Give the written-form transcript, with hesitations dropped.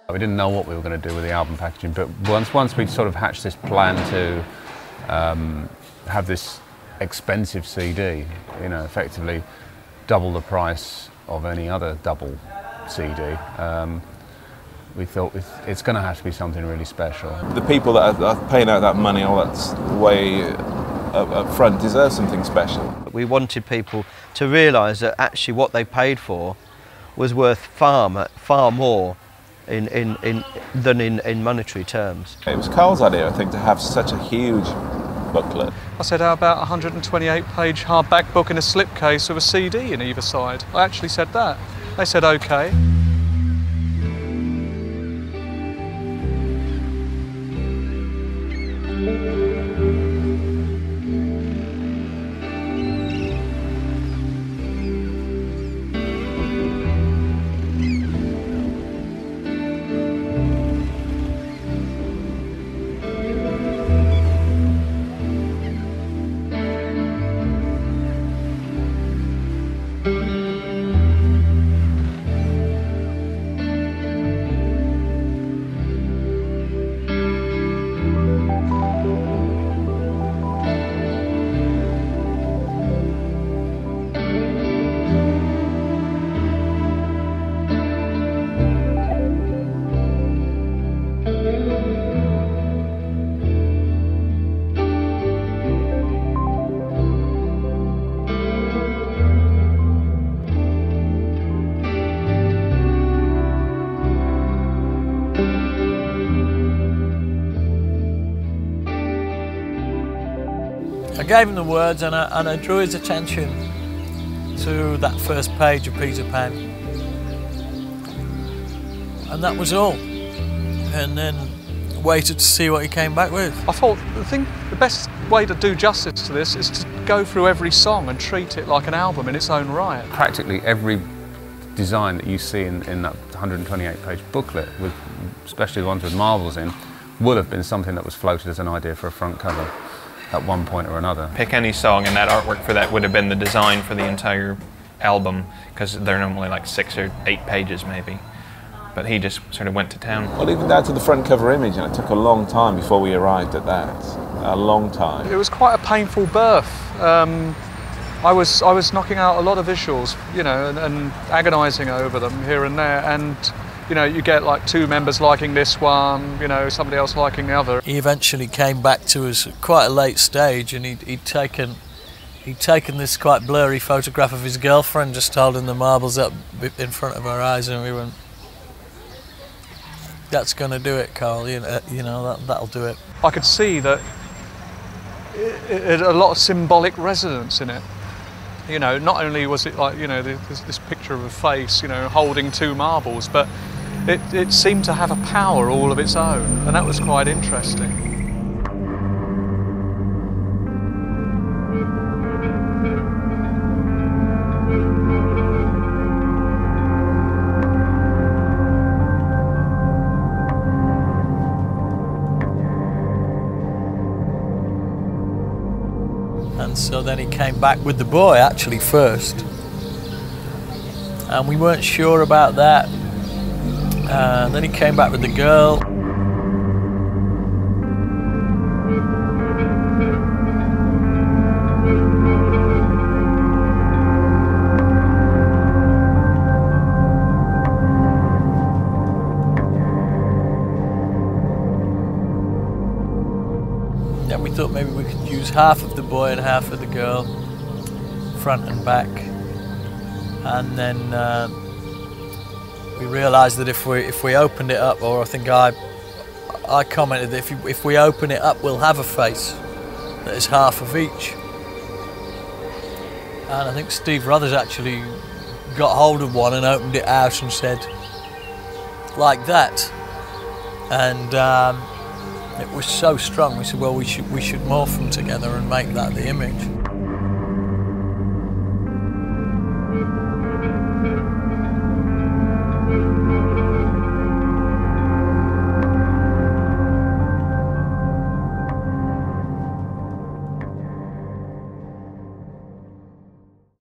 We didn't know what we were going to do with the album packaging, but once we'd sort of hatched this plan to have this expensive CD, you know, effectively double the price of any other double CD, we thought it's going to have to be something really special. The people that are paying out that money all that way up front deserve something special. We wanted people to realise that actually what they paid for was worth far more than in monetary terms. It was Carl's idea, I think, to have such a huge booklet. I said, how about a 128-page hardback book in a slipcase with a CD in either side? I actually said that. They said, OK. I gave him the words and I drew his attention to that first page of Peter Pan. And that was all. And then waited to see what he came back with. I thought the best way to do justice to this is to go through every song and treat it like an album in its own right. Practically every design that you see in that 128-page booklet, especially the ones with marbles in, would have been something that was floated as an idea for a front cover at one point or another. Pick any song and that artwork for that would have been the design for the entire album, because they're normally like 6 or 8 pages maybe. But he just sort of went to town. Well, even down to the front cover image, and it took a long time before we arrived at that. A long time. It was quite a painful birth. I was knocking out a lot of visuals, you know, and agonising over them here and there, and you know, you get like 2 members liking this one, you know, somebody else liking the other. He eventually came back to us at quite a late stage, and he'd taken this quite blurry photograph of his girlfriend just holding the marbles up in front of our eyes, and we went, "That's going to do it, Carl. You know that'll do it." I could see that it had a lot of symbolic resonance in it. You know, not only was it like, you know, this picture of a face, you know, holding 2 marbles, but it seemed to have a power all of its own, and that was quite interesting. And so then he came back with the boy, actually, first. And we weren't sure about that. Then he came back with the girl. Then we thought maybe we could use half of the boy and half of the girl, front and back. And then we realised that if we opened it up, or I think I commented that if we open it up, we'll have a face that is half of each. And I think Steve Rothers actually got hold of one and opened it out and said, like that. And it was so strong. We said, well, we should morph them together and make that the image.